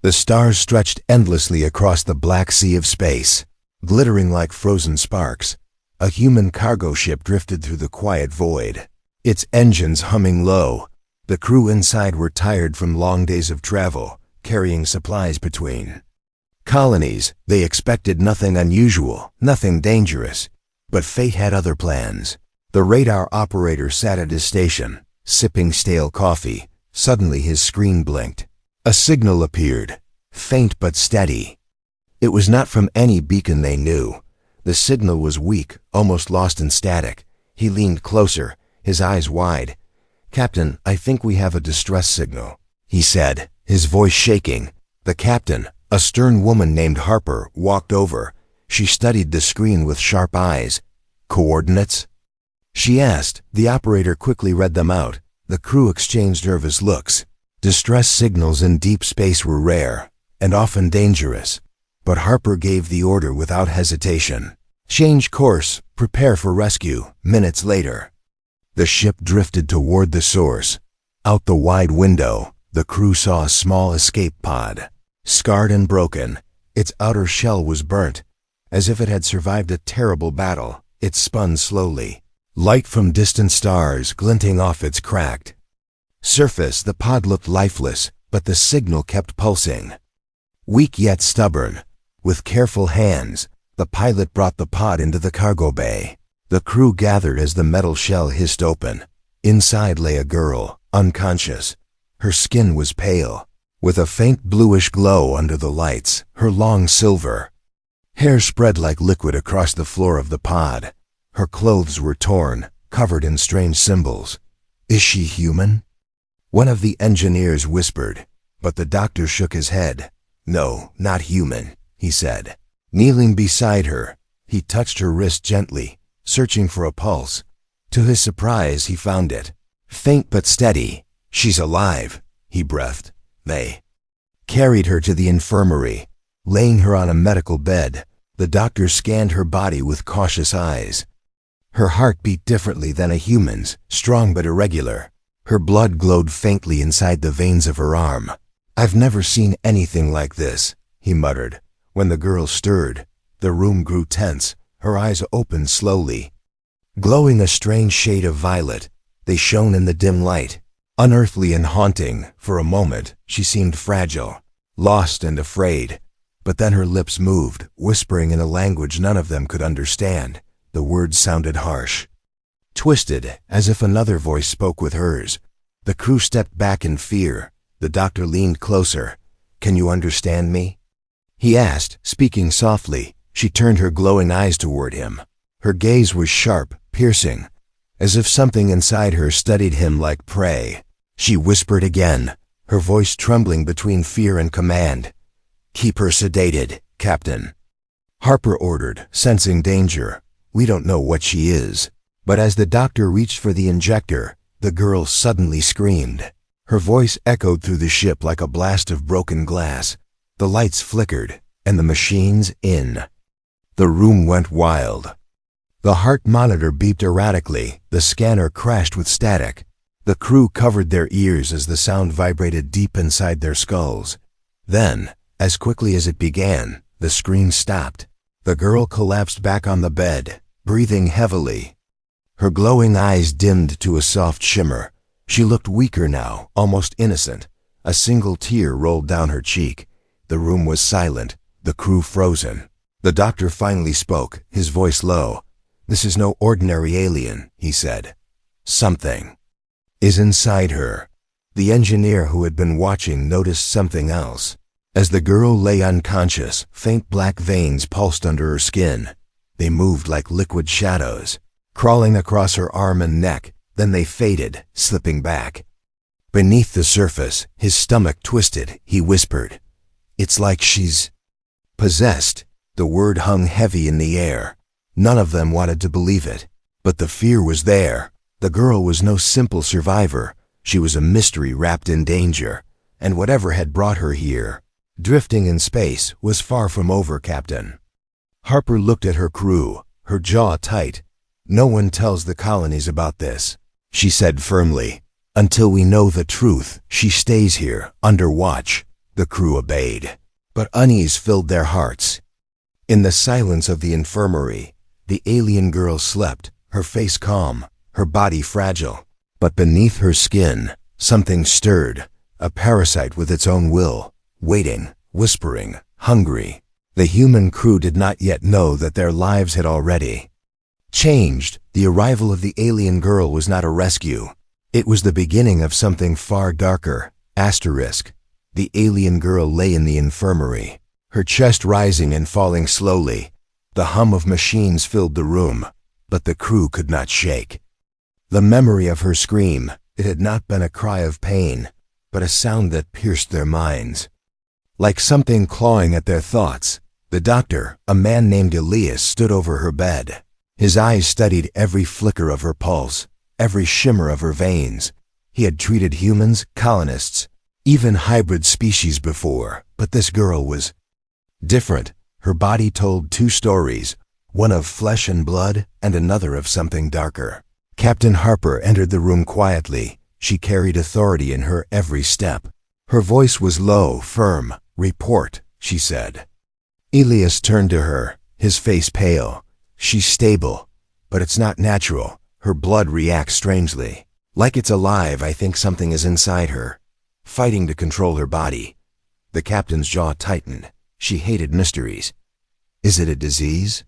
The stars stretched endlessly across the black sea of space, glittering like frozen sparks. A human cargo ship drifted through the quiet void, its engines humming low. The crew inside were tired from long days of travel, carrying supplies between colonies. They expected nothing unusual, nothing dangerous, but fate had other plans. The radar operator sat at his station, sipping stale coffee. Suddenly his screen blinked. A signal appeared, faint but steady. It was not from any beacon they knew. The signal was weak, almost lost in static. He leaned closer, his eyes wide. "Captain, I think we have a distress signal," he said, his voice shaking. The captain, a stern woman named Harper, walked over. She studied the screen with sharp eyes. "Coordinates?" she asked. The operator quickly read them out. The crew exchanged nervous looks. Distress signals in deep space were rare, and often dangerous. But Harper gave the order without hesitation. "Change course, prepare for rescue." Minutes later, the ship drifted toward the source. Out the wide window, the crew saw a small escape pod. Scarred and broken, its outer shell was burnt. As if it had survived a terrible battle, it spun slowly. Light from distant stars glinting off its cracked surface. The pod looked lifeless, but the signal kept pulsing. Weak yet stubborn, with careful hands, the pilot brought the pod into the cargo bay. The crew gathered as the metal shell hissed open. Inside lay a girl, unconscious. Her skin was pale, with a faint bluish glow under the lights. Her long silver hair spread like liquid across the floor of the pod. Her clothes were torn, covered in strange symbols. "Is she human?" one of the engineers whispered, but the doctor shook his head. "No, not human," he said. Kneeling beside her, he touched her wrist gently, searching for a pulse. To his surprise, he found it, faint but steady. "She's alive," he breathed. They carried her to the infirmary. Laying her on a medical bed, the doctor scanned her body with cautious eyes. Her heart beat differently than a human's, strong but irregular. Her blood glowed faintly inside the veins of her arm. "I've never seen anything like this," he muttered. When the girl stirred, the room grew tense. Her eyes opened slowly, glowing a strange shade of violet. They shone in the dim light, unearthly and haunting. For a moment, she seemed fragile, lost and afraid. But then her lips moved, whispering in a language none of them could understand. The words sounded harsh, twisted, as if another voice spoke with hers. The crew stepped back in fear. The doctor leaned closer. "Can you understand me?" he asked, speaking softly. She turned her glowing eyes toward him. Her gaze was sharp, piercing, as if something inside her studied him like prey. She whispered again, her voice trembling between fear and command. "Keep her sedated, Captain," Harper ordered, sensing danger. "We don't know what she is." But as the doctor reached for the injector, the girl suddenly screamed. Her voice echoed through the ship like a blast of broken glass. The lights flickered, and the machines in the room went wild. The heart monitor beeped erratically. The scanner crashed with static. The crew covered their ears as the sound vibrated deep inside their skulls. Then, as quickly as it began, the screen stopped. The girl collapsed back on the bed, breathing heavily. Her glowing eyes dimmed to a soft shimmer. She looked weaker now, almost innocent. A single tear rolled down her cheek. The room was silent, the crew frozen. The doctor finally spoke, his voice low. "This is no ordinary alien," he said. "Something is inside her." The engineer who had been watching noticed something else. As the girl lay unconscious, faint black veins pulsed under her skin. They moved like liquid shadows, crawling across her arm and neck. Then they faded, slipping back. Beneath the surface, his stomach twisted. He whispered, "It's like she's possessed." The word hung heavy in the air. None of them wanted to believe it, but the fear was there. The girl was no simple survivor. She was a mystery wrapped in danger, and whatever had brought her here, drifting in space, was far from over, Captain. Harper looked at her crew, her jaw tight. "No one tells the colonies about this," she said firmly. "Until we know the truth, she stays here, under watch. The crew obeyed, but unease filled their hearts. In the silence of the infirmary, the alien girl slept, her face calm, her body fragile. But beneath her skin, something stirred, a parasite with its own will, waiting, whispering, hungry. The human crew did not yet know that their lives had already changed. The arrival of the alien girl was not a rescue. It was the beginning of something far darker. The alien girl lay in the infirmary, her chest rising and falling slowly. The hum of machines filled the room, but the crew could not shake the memory of her scream. It had not been a cry of pain, but a sound that pierced their minds. Like something clawing at their thoughts, the doctor, a man named Elias, stood over her bed. His eyes studied every flicker of her pulse, every shimmer of her veins. He had treated humans, colonists, even hybrid species before, but this girl was different. Her body told two stories, one of flesh and blood and another of something darker. Captain Harper entered the room quietly. She carried authority in her every step. Her voice was low, firm. "Report," she said. Elias turned to her, his face pale. "She's stable, but it's not natural. Her blood reacts strangely. Like it's alive. I think something is inside her, fighting to control her body." The captain's jaw tightened. She hated mysteries. "Is it a disease?"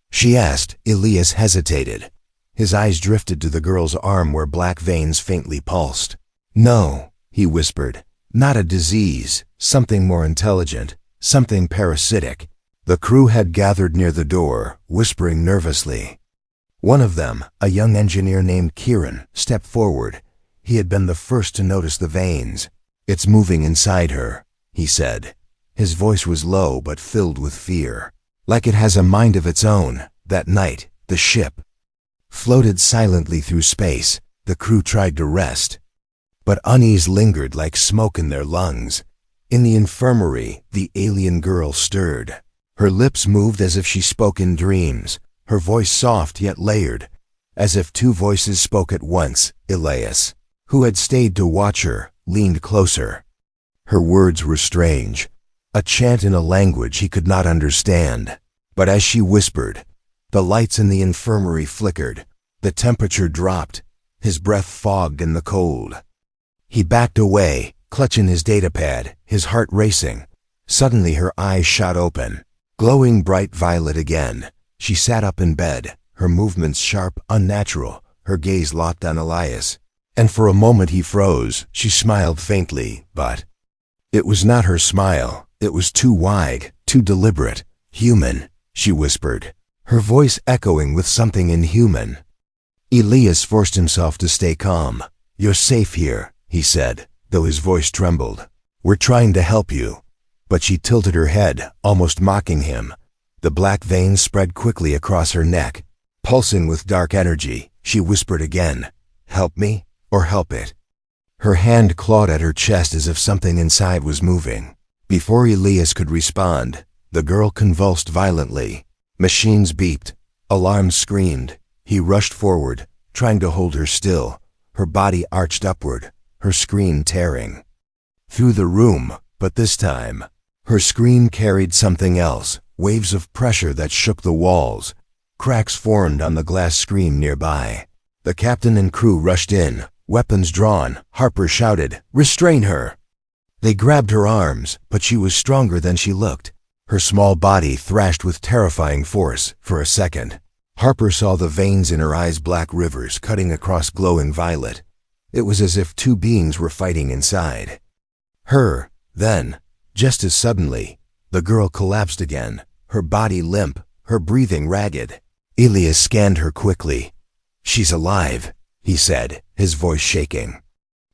she asked. Elias hesitated. His eyes drifted to the girl's arm where black veins faintly pulsed. "No," he whispered. "Not a disease. Something more intelligent. Something parasitic." The crew had gathered near the door, whispering nervously. One of them, a young engineer named Kieran, stepped forward. He had been the first to notice the veins. "It's moving inside her," he said. His voice was low but filled with fear. "Like it has a mind of its own." That night, the ship floated silently through space. The crew tried to rest, but unease lingered like smoke in their lungs. In the infirmary, the alien girl stirred. Her lips moved as if she spoke in dreams, her voice soft yet layered, as if two voices spoke at once. Elias, who had stayed to watch her, leaned closer. Her words were strange, a chant in a language he could not understand. But as she whispered, the lights in the infirmary flickered, the temperature dropped, his breath fogged in the cold. He backed away, clutching his datapad, his heart racing. Suddenly her eyes shot open, glowing bright violet again. She sat up in bed, her movements sharp, unnatural, her gaze locked on Elias. And for a moment he froze. She smiled faintly, but it was not her smile. It was too wide, too deliberate. "Human," she whispered, her voice echoing with something inhuman. Elias forced himself to stay calm. "You're safe here," he said, though his voice trembled. "We're trying to help you." But she tilted her head, almost mocking him. The black veins spread quickly across her neck. Pulsing with dark energy, she whispered again, "Help me, or help it." Her hand clawed at her chest as if something inside was moving. Before Elias could respond, the girl convulsed violently. Machines beeped. Alarms screamed. He rushed forward, trying to hold her still, her body arched upward, her scream tearing through the room. But this time, her scream carried something else, waves of pressure that shook the walls. Cracks formed on the glass screen nearby. The captain and crew rushed in, weapons drawn. Harper shouted, "Restrain her!" They grabbed her arms, but she was stronger than she looked. Her small body thrashed with terrifying force. For a second, Harper saw the veins in her eyes, black rivers cutting across glowing violet. It was as if two beings were fighting inside her. Then, just as suddenly, the girl collapsed again, her body limp, her breathing ragged. Elias scanned her quickly. "She's alive," he said, his voice shaking.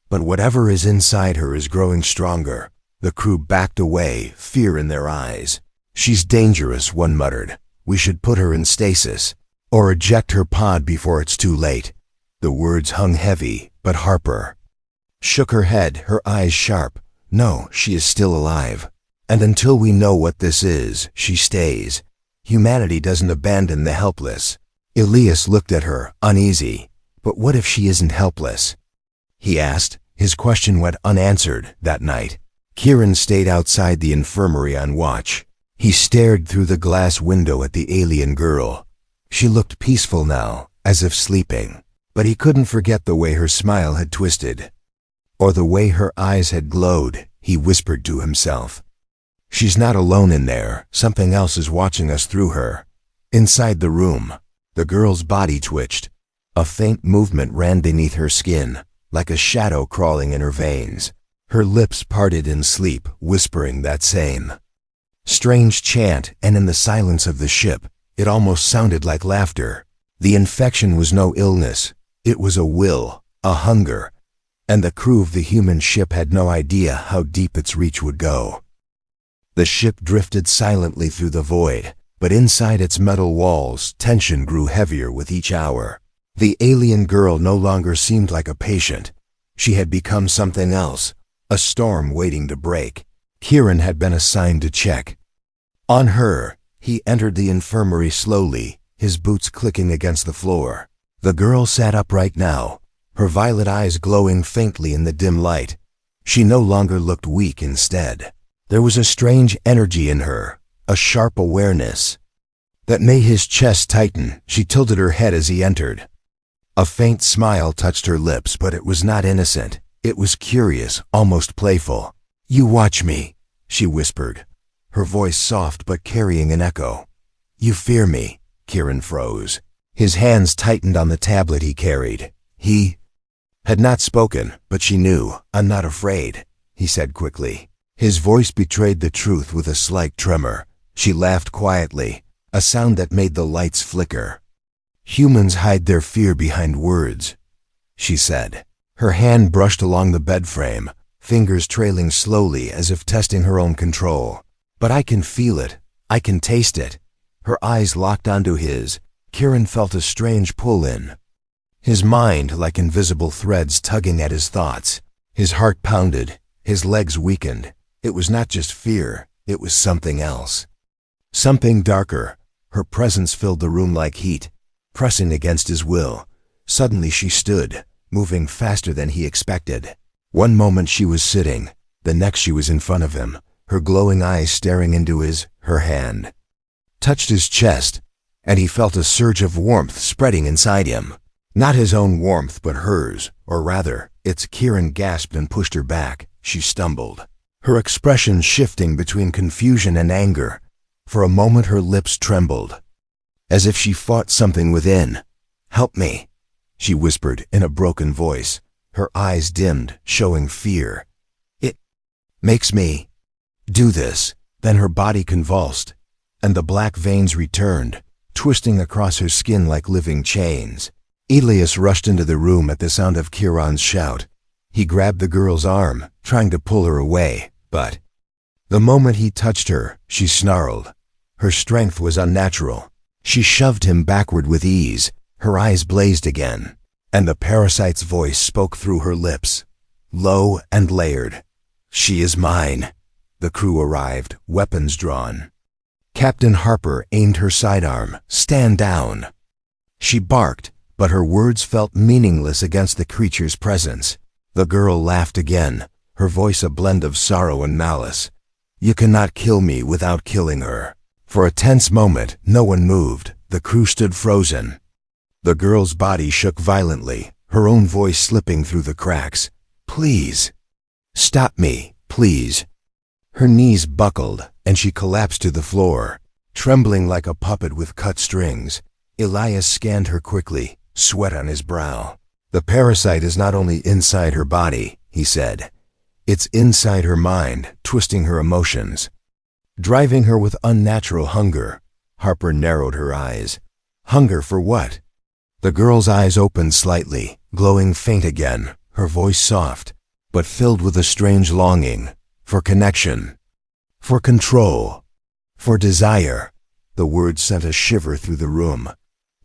"But whatever is inside her is growing stronger." The crew backed away, fear in their eyes. "She's dangerous," one muttered. "We should put her in stasis, or eject her pod before it's too late." The words hung heavy, but Harper shook her head, her eyes sharp. "No, she is still alive. And until we know what this is, she stays. Humanity doesn't abandon the helpless." Elias looked at her, uneasy. "But what if she isn't helpless?" he asked. His question went unanswered that night. Kieran stayed outside the infirmary on watch. He stared through the glass window at the alien girl. She looked peaceful now, as if sleeping, but he couldn't forget the way her smile had twisted, or the way her eyes had glowed. He whispered to himself, "She's not alone in there. Something else is watching us through her." Inside the room, the girl's body twitched. A faint movement ran beneath her skin, like a shadow crawling in her veins. Her lips parted in sleep, whispering that same strange chant, and in the silence of the ship, it almost sounded like laughter. The infection was no illness. It was a will, a hunger, and the crew of the human ship had no idea how deep its reach would go. The ship drifted silently through the void, but inside its metal walls, tension grew heavier with each hour. The alien girl no longer seemed like a patient. She had become something else, a storm waiting to break. Kieran had been assigned to check on her. He entered the infirmary slowly, his boots clicking against the floor. The girl sat upright now, her violet eyes glowing faintly in the dim light. She no longer looked weak. Instead, there was a strange energy in her, a sharp awareness that made his chest tighten. She tilted her head as he entered. A faint smile touched her lips, but it was not innocent. It was curious, almost playful. "You watch me," she whispered, her voice soft but carrying an echo. "You fear me." Kieran froze. His hands tightened on the tablet he carried. He had not spoken, but she knew. "I'm not afraid," he said quickly. His voice betrayed the truth with a slight tremor. She laughed quietly, a sound that made the lights flicker. "Humans hide their fear behind words," she said. Her hand brushed along the bed frame, fingers trailing slowly as if testing her own control. "But I can feel it. I can taste it." Her eyes locked onto his. Kieran felt a strange pull in his mind, like invisible threads tugging at his thoughts. His heart pounded, his legs weakened. It was not just fear, it was something else. Something darker. Her presence filled the room like heat, pressing against his will. Suddenly she stood, moving faster than he expected. One moment she was sitting, the next she was in front of him, her glowing eyes staring into his. Her hand touched his chest, and he felt a surge of warmth spreading inside him. Not his own warmth, but hers, or rather, its. Kieran gasped and pushed her back. She stumbled, her expression shifting between confusion and anger. For a moment her lips trembled, as if she fought something within. "Help me," she whispered in a broken voice. Her eyes dimmed, showing fear. "It makes me do this." Then her body convulsed, and the black veins returned, twisting across her skin like living chains. Elias rushed into the room at the sound of Kieran's shout. He grabbed the girl's arm, trying to pull her away, but the moment he touched her, she snarled. Her strength was unnatural. She shoved him backward with ease. Her eyes blazed again, and the parasite's voice spoke through her lips, low and layered. "She is mine." The crew arrived, weapons drawn. Captain Harper aimed her sidearm. "Stand down." She barked, but her words felt meaningless against the creature's presence. The girl laughed again, her voice a blend of sorrow and malice. "You cannot kill me without killing her." For a tense moment, no one moved. The crew stood frozen. The girl's body shook violently, her own voice slipping through the cracks. "Please, stop me, please." Her knees buckled, and she collapsed to the floor, trembling like a puppet with cut strings. Elias scanned her quickly, sweat on his brow. "The parasite is not only inside her body," he said. "It's inside her mind, twisting her emotions, driving her with unnatural hunger." Harper narrowed her eyes. "Hunger for what?" The girl's eyes opened slightly, glowing faint again, her voice soft, but filled with a strange longing. For connection, for control, for desire. The words sent a shiver through the room.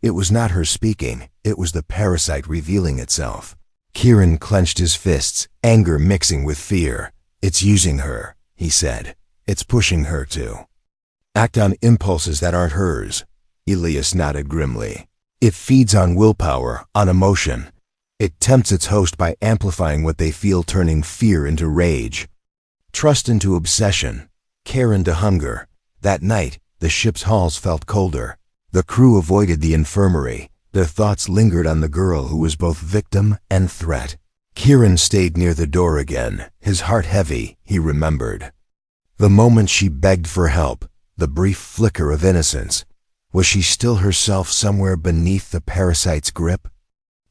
It was not her speaking, it was the parasite revealing itself. Kieran clenched his fists, anger mixing with fear. "It's using her," he said. "It's pushing her to act on impulses that aren't hers." Elias nodded grimly. "It feeds on willpower, on emotion. It tempts its host by amplifying what they feel, turning fear into rage, Trust into obsession, care into hunger. That night, the ship's halls felt colder. The crew avoided the infirmary. Their thoughts lingered on the girl who was both victim and threat. Kieran stayed near the door again, his heart heavy, he remembered. The moment she begged for help, the brief flicker of innocence. Was she still herself somewhere beneath the parasite's grip?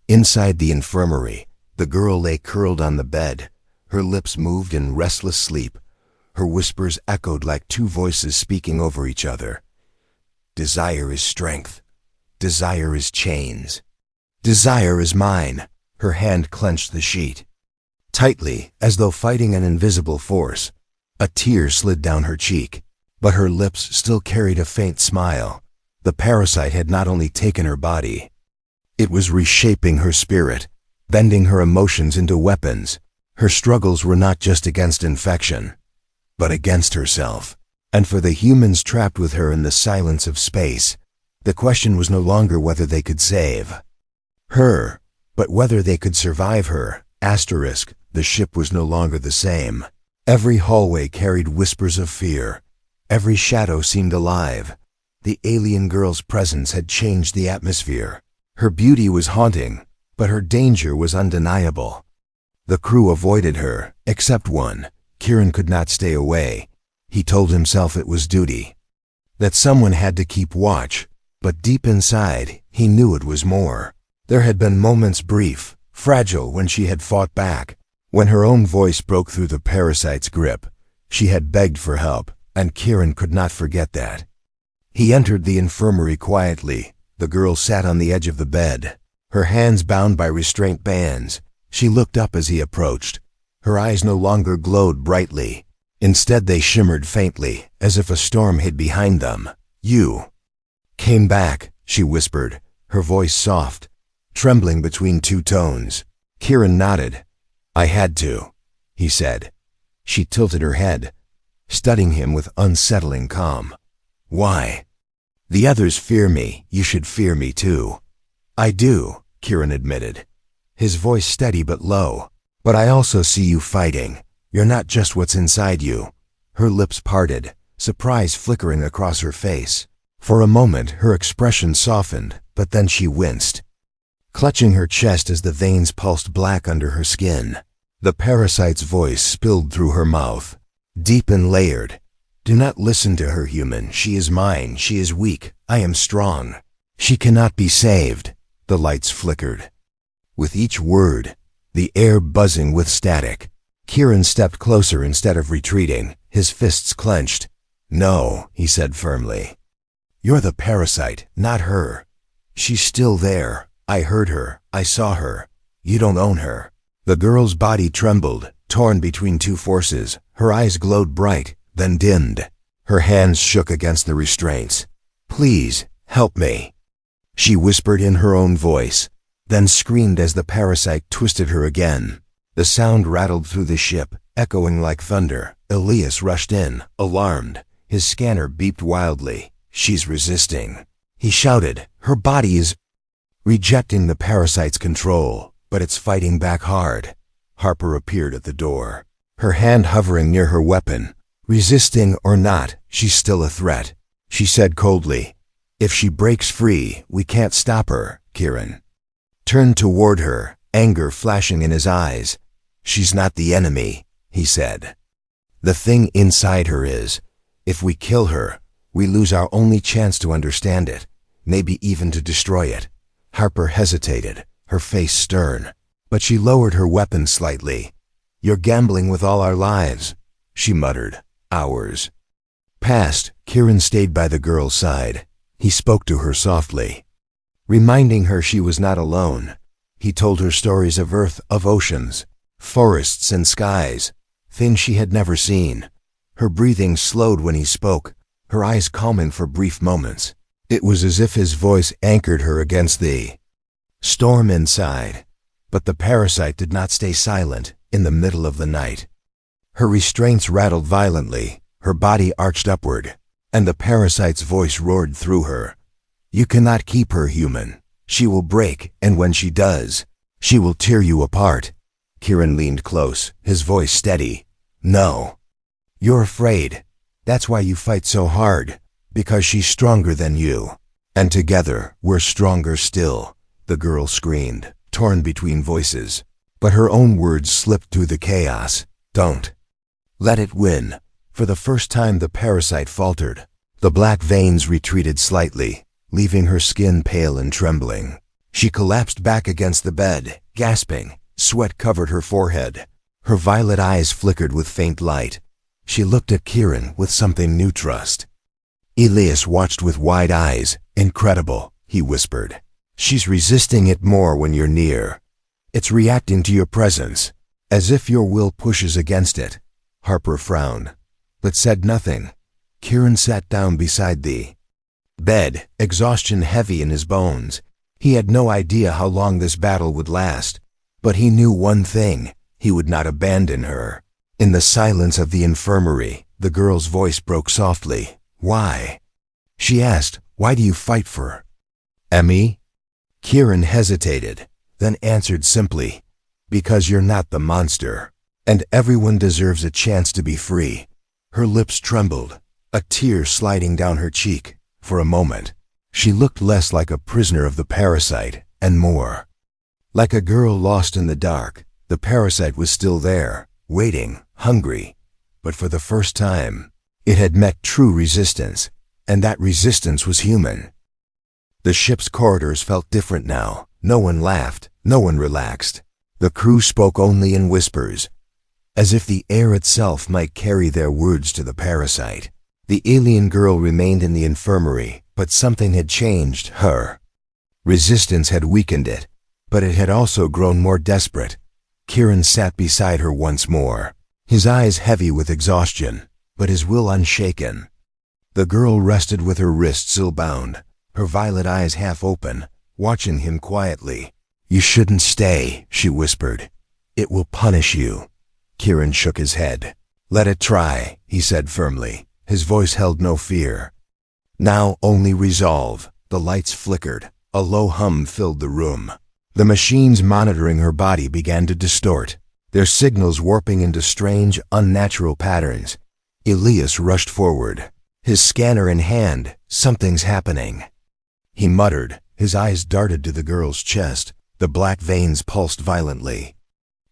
Inside the infirmary, the girl lay curled on the bed. Her lips moved in restless sleep. Her whispers echoed like two voices speaking over each other. Desire is strength. Desire is chains. Desire is mine. Her hand clenched the sheet. Tightly, as though fighting an invisible force, a tear slid down her cheek, but her lips still carried a faint smile. The parasite had not only taken her body, it was reshaping her spirit, bending her emotions into weapons. Her struggles were not just against infection, but against herself. And for the humans trapped with her in the silence of space, the question was no longer whether they could save her, but whether they could survive her. The ship was no longer the same. Every hallway carried whispers of fear. Every shadow seemed alive. The alien girl's presence had changed the atmosphere. Her beauty was haunting, but her danger was undeniable. The crew avoided her, except one. Kieran could not stay away. He told himself it was duty, that someone had to keep watch, but deep inside, he knew it was more. There had been moments brief, fragile, when she had fought back, when her own voice broke through the parasite's grip. She had begged for help, and Kieran could not forget that. He entered the infirmary quietly. The girl sat on the edge of the bed, her hands bound by restraint bands. She looked up as he approached. Her eyes no longer glowed brightly. Instead, they shimmered faintly, as if a storm hid behind them. "You came back," she whispered, her voice soft, trembling between two tones. Kieran nodded. "I had to," he said. She tilted her head, studying him with unsettling calm. "Why?" "The others fear me. You should fear me too." "I do," Kieran admitted, his voice steady but low. "But I also see you fighting. You're not just what's inside you." Her lips parted, surprise flickering across her face. For a moment, her expression softened, but then she winced, clutching her chest as the veins pulsed black under her skin. The parasite's voice spilled through her mouth, deep and layered. "Do not listen to her, human. She is mine. She is weak. I am strong. She cannot be saved." The lights flickered. With each word, the air buzzing with static. Kieran stepped closer instead of retreating, his fists clenched. "No," he said firmly. "You're the parasite, not her. She's still there. I heard her. I saw her. You don't own her." The girl's body trembled, torn between two forces. Her eyes glowed bright, then dimmed. Her hands shook against the restraints. "Please, help me," she whispered in her own voice, then screamed as the parasite twisted her again. The sound rattled through the ship, echoing like thunder. Elias rushed in, alarmed. His scanner beeped wildly. "She's resisting," he shouted. "Her body is rejecting the parasite's control, but it's fighting back hard." Harper appeared at the door, her hand hovering near her weapon. "Resisting or not, she's still a threat," she said coldly. "If she breaks free, we can't stop her." Kieran turned toward her, anger flashing in his eyes. "She's not the enemy," he said. "The thing inside her is. If we kill her, we lose our only chance to understand it, maybe even to destroy it." Harper hesitated, her face stern, but she lowered her weapon slightly. "You're gambling with all our lives," she muttered. Hours passed. Kieran stayed by the girl's side. He spoke to her softly, reminding her she was not alone. He told her stories of Earth, of oceans, forests and skies, things she had never seen. Her breathing slowed when he spoke, her eyes calming for brief moments. It was as if his voice anchored her against the storm inside. But the parasite did not stay silent. In the middle of the night, her restraints rattled violently, her body arched upward, and the parasite's voice roared through her. "You cannot keep her, human. She will break, and when she does, she will tear you apart." Kieran leaned close, his voice steady. "No, You're afraid. That's why you fight so hard, because she's stronger than you. And together, we're stronger still, the girl screamed, torn between voices. But her own words slipped through the chaos. Don't let it win. For the first time, the parasite faltered. The black veins retreated slightly, leaving her skin pale and trembling. She collapsed back against the bed, gasping. Sweat covered her forehead. Her violet eyes flickered with faint light. She looked at Kieran with something new trust. Elias watched with wide eyes. Incredible, he whispered. She's resisting it more when you're near. It's reacting to your presence, as if your will pushes against it. Harper frowned, but said nothing. Kieran sat down beside the bed, exhaustion heavy in his bones. He had no idea how long this battle would last, but he knew one thing: he would not abandon her. In the silence of the infirmary, the girl's voice broke softly. Why? She asked, why do you fight for Emmy? Kieran hesitated, then answered simply, because you're not the monster, and everyone deserves a chance to be free. Her lips trembled, a tear sliding down her cheek. For a moment, she looked less like a prisoner of the parasite and more like a girl lost in the dark. The parasite was still there, waiting, hungry, but for the first time, it had met true resistance, and that resistance was human. The ship's corridors felt different now. No one laughed, no one relaxed. The crew spoke only in whispers, as if the air itself might carry their words to the parasite. The alien girl remained in the infirmary, but something had changed her. Resistance had weakened it, but it had also grown more desperate. Kieran sat beside her once more, his eyes heavy with exhaustion, but his will unshaken. The girl rested with her wrists still bound, her violet eyes half open, watching him quietly. You shouldn't stay, she whispered. It will punish you. Kieran shook his head. Let it try, he said firmly. His voice held no fear. Now only resolve. The lights flickered. A low hum filled the room. The machines monitoring her body began to distort, their signals warping into strange, unnatural patterns. Elias rushed forward, his scanner in hand. Something's happening, he muttered. His eyes darted to the girl's chest. The black veins pulsed violently,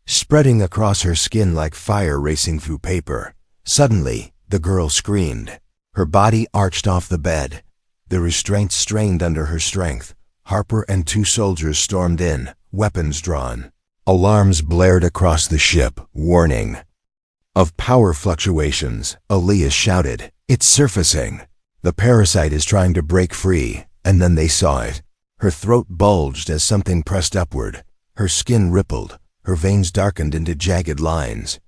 spreading across her skin like fire racing through paper. Suddenly, the girl screamed. Her body arched off the bed. The restraints strained under her strength. Harper and two soldiers stormed in, weapons drawn. Alarms blared across the ship, warning of power fluctuations. Elias shouted, "It's surfacing. The parasite is trying to break free," and then they saw it. Her throat bulged as something pressed upward. Her skin rippled, her veins darkened into jagged lines.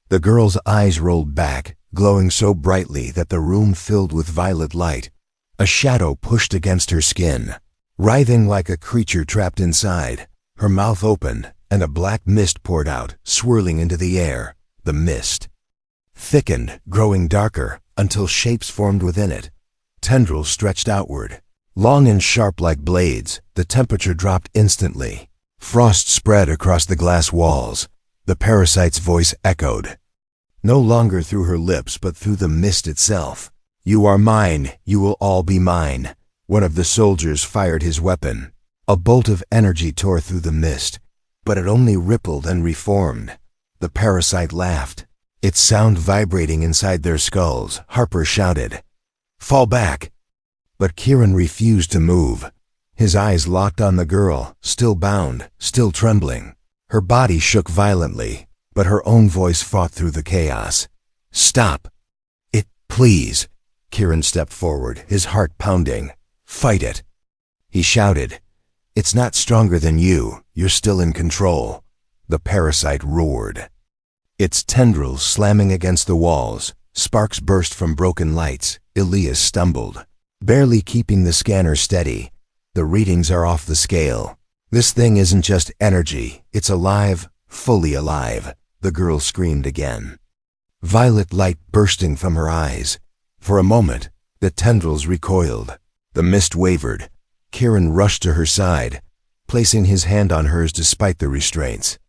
The girl's eyes rolled back, glowing so brightly that the room filled with violet light. A shadow pushed against her skin, writhing like a creature trapped inside. Her mouth opened, and a black mist poured out, swirling into the air. The mist thickened, growing darker, until shapes formed within it. Tendrils stretched outward, long and sharp like blades. The temperature dropped instantly. Frost spread across the glass walls. The parasite's voice echoed, no longer through her lips but through the mist itself. "You are mine, you will all be mine." One of the soldiers fired his weapon. A bolt of energy tore through the mist, but it only rippled and reformed. The parasite laughed, its sound vibrating inside their skulls. Harper shouted, "Fall back!" But Kieran refused to move. His eyes locked on the girl, still bound, still trembling. Her body shook violently, but her own voice fought through the chaos. "Stop it, please." Kieran stepped forward, his heart pounding. "Fight it," he shouted. "It's not stronger than you. You're still in control." The parasite roared, its tendrils slamming against the walls. Sparks burst from broken lights. Elias stumbled, barely keeping the scanner steady. "The readings are off the scale. This thing isn't just energy. It's alive, fully alive." The girl screamed again, violet light bursting from her eyes. For a moment, the tendrils recoiled. The mist wavered. Kieran rushed to her side, placing his hand on hers despite the restraints.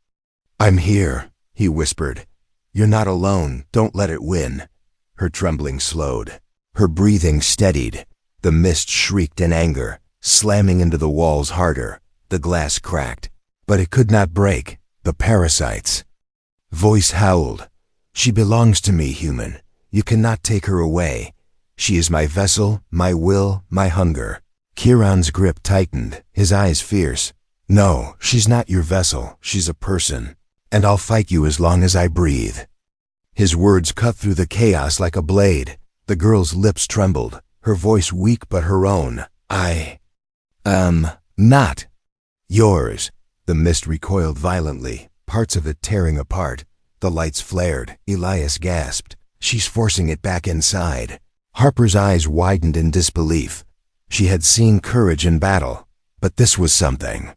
"I'm here," he whispered. You're not alone. Don't let it win. Her trembling slowed. Her breathing steadied. The mist shrieked in anger, slamming into the walls harder. The glass cracked, but it could not break. The parasites. Voice howled. She belongs to me, human. You cannot take her away. She is my vessel, my will, my hunger. Kieran's grip tightened, his eyes fierce. No, she's not your vessel. She's a person. And I'll fight you as long as I breathe. His words cut through the chaos like a blade. The girl's lips trembled, her voice weak but her own. I am not yours. The mist recoiled violently, parts of it tearing apart. The lights flared. Elias gasped. She's forcing it back inside. Harper's eyes widened in disbelief. She had seen courage in battle, but this was something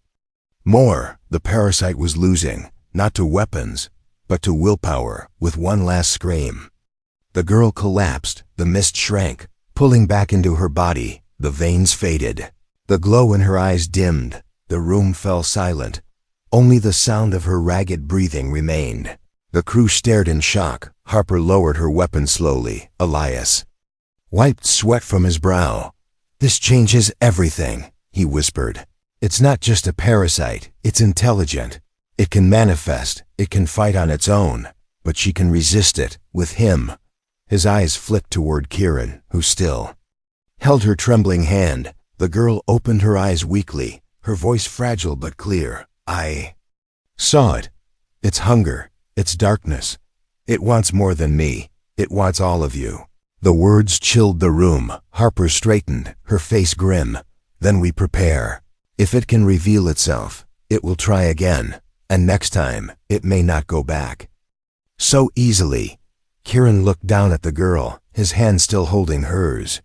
more. The parasite was losing, not to weapons, but to willpower. With one last scream, the girl collapsed. The mist shrank, pulling back into her body. The veins faded. The glow in her eyes dimmed. The room fell silent. Only the sound of her ragged breathing remained. The crew stared in shock. Harper lowered her weapon slowly. Elias wiped sweat from his brow. This changes everything, he whispered. It's not just a parasite. It's intelligent. It can manifest. It can fight on its own. But she can resist it, with him. His eyes flicked toward Kieran, who still held her trembling hand. The girl opened her eyes weakly, her voice fragile but clear. I saw it. It's hunger. It's darkness. It wants more than me. It wants all of you. The words chilled the room. Harper straightened, her face grim. Then we prepare. If it can reveal itself, it will try again. And next time, it may not go back so easily. Kieran looked down at the girl, his hand still holding hers.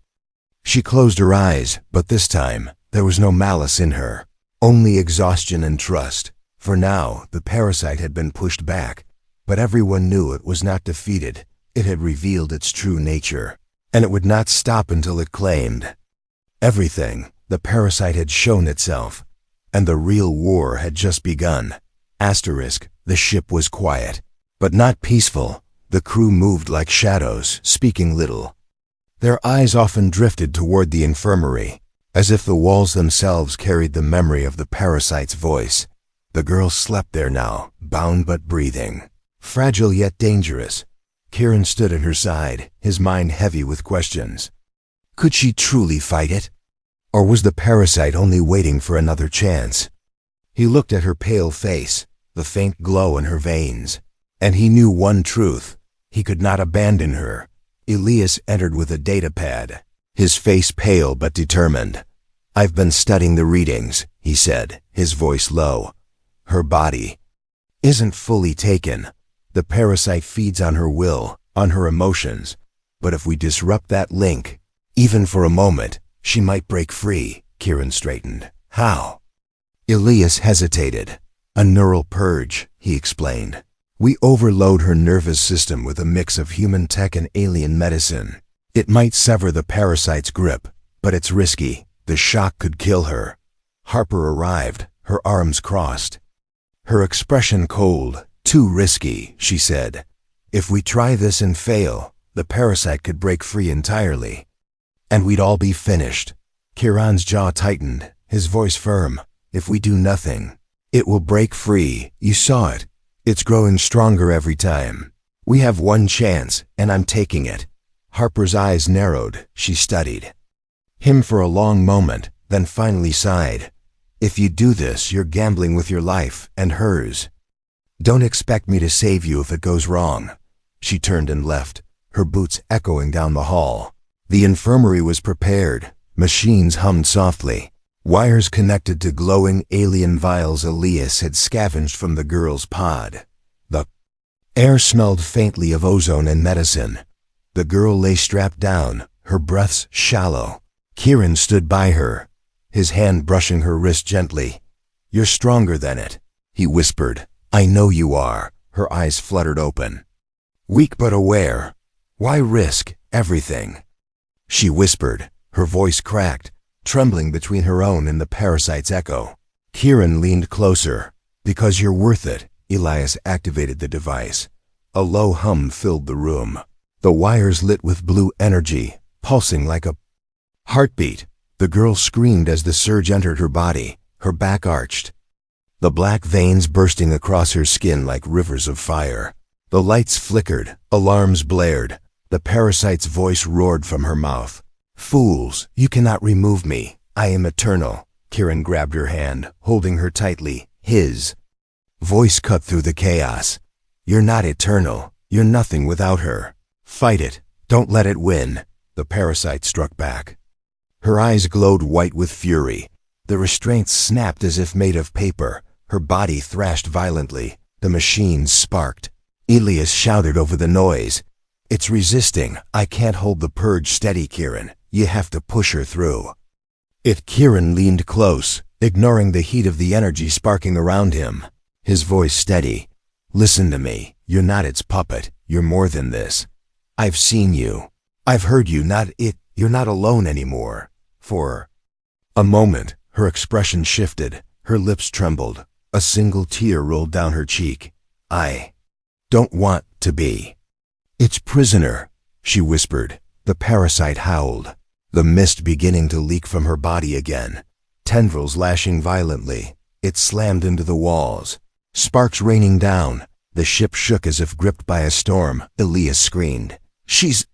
She closed her eyes, but this time, there was no malice in her. Only exhaustion and trust. For now, the parasite had been pushed back. But everyone knew it was not defeated. It had revealed its true nature. And it would not stop until it claimed everything. The parasite had shown itself. And the real war had just begun. Asterisk, the ship was quiet. But not peaceful. The crew moved like shadows, speaking little. Their eyes often drifted toward the infirmary, as if the walls themselves carried the memory of the parasite's voice. The girl slept there now, bound but breathing. Fragile yet dangerous. Kieran stood at her side, his mind heavy with questions. Could she truly fight it? Or was the parasite only waiting for another chance? He looked at her pale face, the faint glow in her veins, and he knew one truth. He could not abandon her. Elias entered with a data pad, his face pale but determined. I've been studying the readings, he said, his voice low. Her body isn't fully taken. The parasite feeds on her will, on her emotions. But if we disrupt that link, even for a moment, she might break free. Kieran straightened. How? Elias hesitated. A neural purge, he explained. We overload her nervous system with a mix of human tech and alien medicine. It might sever the parasite's grip, but it's risky. The shock could kill her. Harper arrived, her arms crossed. Her expression cold. Too risky, she said. If we try this and fail, the parasite could break free entirely. And we'd all be finished. Kieran's jaw tightened, his voice firm. If we do nothing, it will break free. You saw it. It's growing stronger every time. We have one chance, and I'm taking it. Harper's eyes narrowed. She studied him for a long moment, then finally sighed. If you do this, you're gambling with your life and hers. Don't expect me to save you if it goes wrong. She turned and left, her boots echoing down the hall. The infirmary was prepared. Machines hummed softly. Wires connected to glowing alien vials Elias had scavenged from the girl's pod. The air smelled faintly of ozone and medicine. The girl lay strapped down, her breaths shallow. Kieran stood by her, his hand brushing her wrist gently. You're stronger than it, he whispered. I know you are. Her eyes fluttered open. Weak but aware. Why risk everything? She whispered, her voice cracked, trembling between her own and the parasite's echo. Kieran leaned closer. Because you're worth it. Elias activated the device. A low hum filled the room. The wires lit with blue energy, pulsing like a heartbeat. The girl screamed as the surge entered her body, her back arched, the black veins bursting across her skin like rivers of fire. The lights flickered, alarms blared. The parasite's voice roared from her mouth. "Fools, you cannot remove me. I am eternal." Kieran grabbed her hand, holding her tightly. His voice cut through the chaos. "You're not eternal. You're nothing without her. Fight it. Don't let it win." The parasite struck back. Her eyes glowed white with fury. The restraints snapped as if made of paper. Her body thrashed violently. The machines sparked. Elias shouted over the noise. "It's resisting. I can't hold the purge steady, Kieran. You have to push her through." Kieran leaned close, ignoring the heat of the energy sparking around him. His voice steady. "Listen to me. You're not its puppet. You're more than this. I've seen you. I've heard you, not it. You're not alone anymore." For a moment, her expression shifted. Her lips trembled. A single tear rolled down her cheek. "I don't want to be its prisoner," she whispered. The parasite howled, the mist beginning to leak from her body again, tendrils lashing violently. It slammed into the walls, sparks raining down. The ship shook as if gripped by a storm. Elias screamed, "She's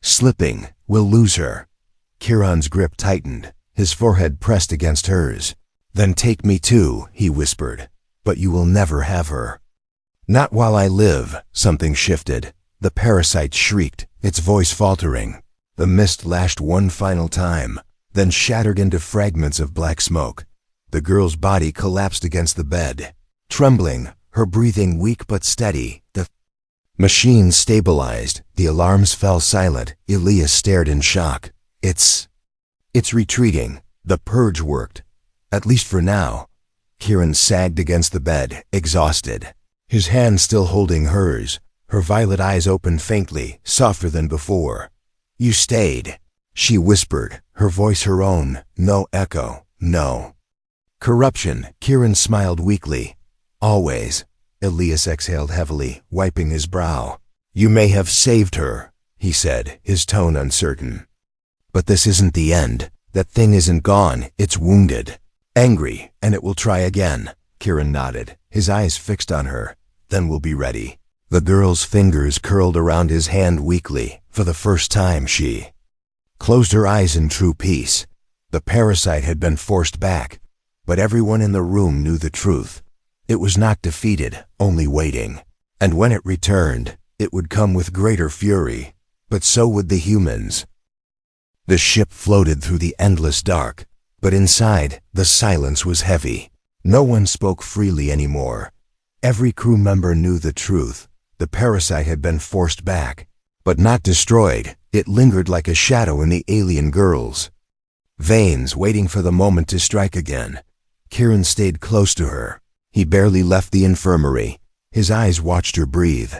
slipping. We'll lose her." Kieran's grip tightened, his forehead pressed against hers. "Then take me too," he whispered. "But you will never have her." "Not while I live." Something shifted. The parasite shrieked, its voice faltering. The mist lashed one final time, then shattered into fragments of black smoke. The girl's body collapsed against the bed. Trembling, her breathing weak but steady, the machine stabilized. The alarms fell silent. Elias stared in shock. It's retreating." The purge worked. At least for now. Kieran sagged against the bed, exhausted, his hand still holding hers. Her violet eyes opened faintly, softer than before. "You stayed," she whispered, her voice her own, no echo, no corruption. Kieran smiled weakly. "Always." Elias exhaled heavily, wiping his brow. "You may have saved her," he said, his tone uncertain. "But this isn't the end. That thing isn't gone. It's wounded, angry, and it will try again." Kieran nodded, his eyes fixed on her. "Then we'll be ready." The girl's fingers curled around his hand weakly. For the first time she closed her eyes in true peace. The parasite had been forced back, but everyone in the room knew the truth. It was not defeated, only waiting. And when it returned, it would come with greater fury. But so would the humans. The ship floated through the endless dark, but inside, the silence was heavy. No one spoke freely anymore. Every crew member knew the truth. The parasite had been forced back, but not destroyed. It lingered like a shadow in the alien girls' veins, waiting for the moment to strike again. Kieran stayed close to her. He barely left the infirmary. His eyes watched her breathe.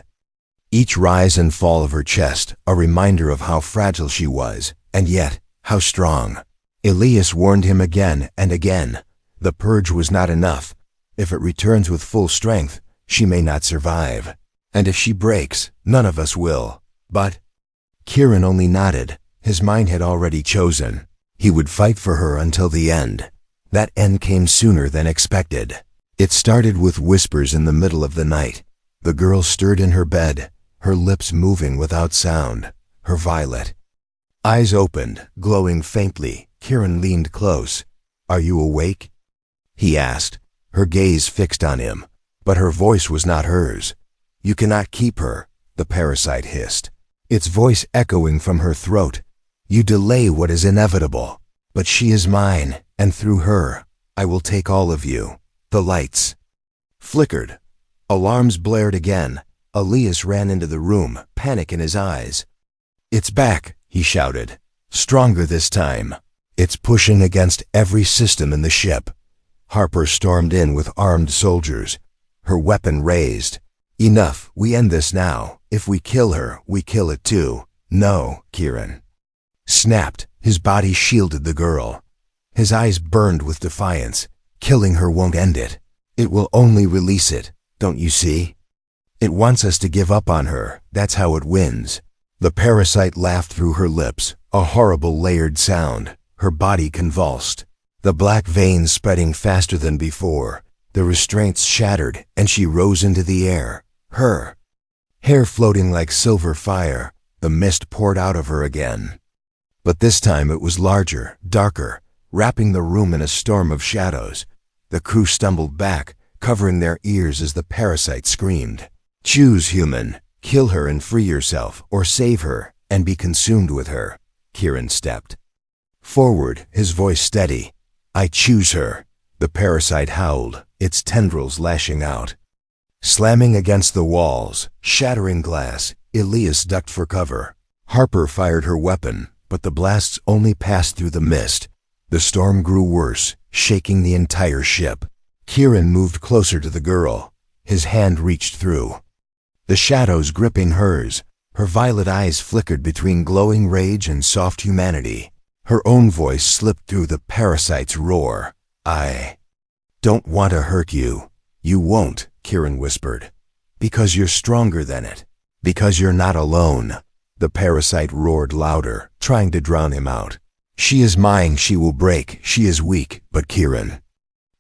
Each rise and fall of her chest, a reminder of how fragile she was, and yet, how strong. Elias warned him again and again. The purge was not enough. If it returns with full strength, she may not survive. And if she breaks, none of us will. But Kieran only nodded. His mind had already chosen. He would fight for her until the end. That end came sooner than expected. It started with whispers in the middle of the night. The girl stirred in her bed, her lips moving without sound. Her violet eyes opened, glowing faintly. Kieran leaned close. "Are you awake?" he asked, her gaze fixed on him. But her voice was not hers. "You cannot keep her," the parasite hissed, its voice echoing from her throat. "You delay what is inevitable. But she is mine, and through her, I will take all of you." The lights flickered. Alarms blared again. Elias ran into the room, panic in his eyes. "It's back," he shouted. "Stronger this time. It's pushing against every system in the ship." Harper stormed in with armed soldiers, her weapon raised. "Enough, we end this now. If we kill her, we kill it too." "No," Kieran snapped. His body shielded the girl. His eyes burned with defiance. "Killing her won't end it. It will only release it. Don't you see?" It wants us to give up on her. That's how it wins. The parasite laughed through her lips, a horrible layered sound. Her body convulsed, the black veins spreading faster than before. The restraints shattered, and she rose into the air, her hair floating like silver fire. The mist poured out of her again. But this time it was larger, darker, wrapping the room in a storm of shadows. The crew stumbled back, covering their ears as the parasite screamed. Choose, human. Kill her and free yourself, or save her and be consumed with her. Kieran stepped forward, his voice steady. I choose her. The parasite howled, its tendrils lashing out. Slamming against the walls, shattering glass, Elias ducked for cover. Harper fired her weapon, but the blasts only passed through the mist. The storm grew worse, shaking the entire ship. Kieran moved closer to the girl. His hand reached through. The shadows gripping hers, her violet eyes flickered between glowing rage and soft humanity. Her own voice slipped through the parasite's roar. I don't want to hurt you. You won't, Kieran whispered. Because you're stronger than it. Because you're not alone. The parasite roared louder, trying to drown him out. She is mine, she will break, she is weak, but Kieran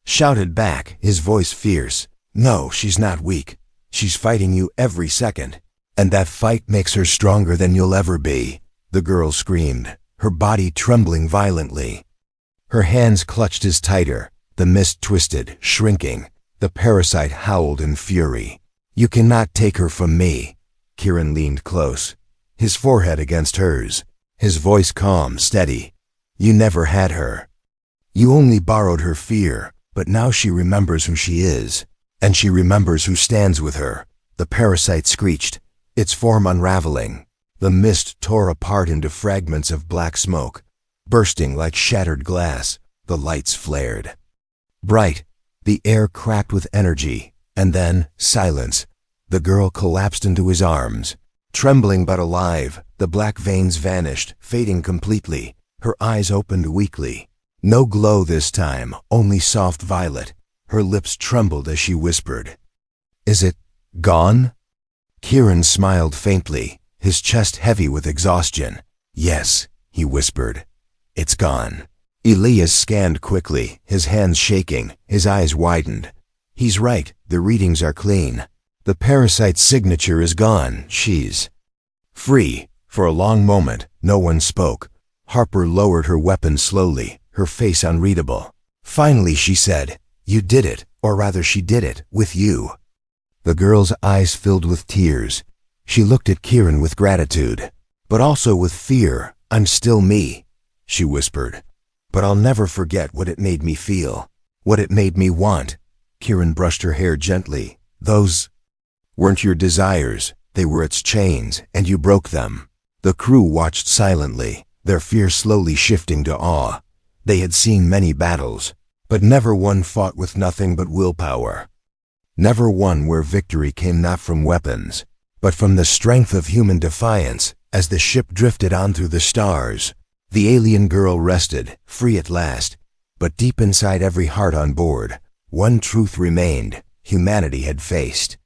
shouted back, his voice fierce. No, she's not weak. She's fighting you every second. And that fight makes her stronger than you'll ever be. The girl screamed, her body trembling violently. Her hands clutched his tighter. The mist twisted, shrinking. The parasite howled in fury. You cannot take her from me. Kieran leaned close, his forehead against hers, his voice calm, steady. You never had her. You only borrowed her fear, but now she remembers who she is, and she remembers who stands with her. The parasite screeched, its form unraveling. The mist tore apart into fragments of black smoke, bursting like shattered glass. The lights flared bright. The air cracked with energy, and then silence. The girl collapsed into his arms. Trembling but alive, the black veins vanished, fading completely. Her eyes opened weakly. No glow this time, only soft violet. Her lips trembled as she whispered, Is it gone? Kieran smiled faintly, his chest heavy with exhaustion. Yes, he whispered. It's gone. Elias scanned quickly, his hands shaking, his eyes widened. He's right, the readings are clean. The parasite's signature is gone. She's free. For a long moment, no one spoke. Harper lowered her weapon slowly, her face unreadable. Finally she said, You did it, or rather she did it, with you. The girl's eyes filled with tears. She looked at Kieran with gratitude, but also with fear. I'm still me, she whispered. But I'll never forget what it made me feel, what it made me want. Kieran brushed her hair gently. Those weren't your desires, they were its chains, and you broke them. The crew watched silently, their fear slowly shifting to awe. They had seen many battles, but never one fought with nothing but willpower. Never one where victory came not from weapons, but from the strength of human defiance. As the ship drifted on through the stars, the alien girl rested, free at last. But deep inside every heart on board, one truth remained: humanity had faced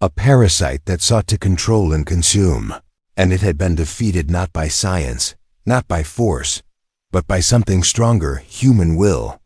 a parasite that sought to control and consume, and it had been defeated not by science, not by force, but by something stronger: human will.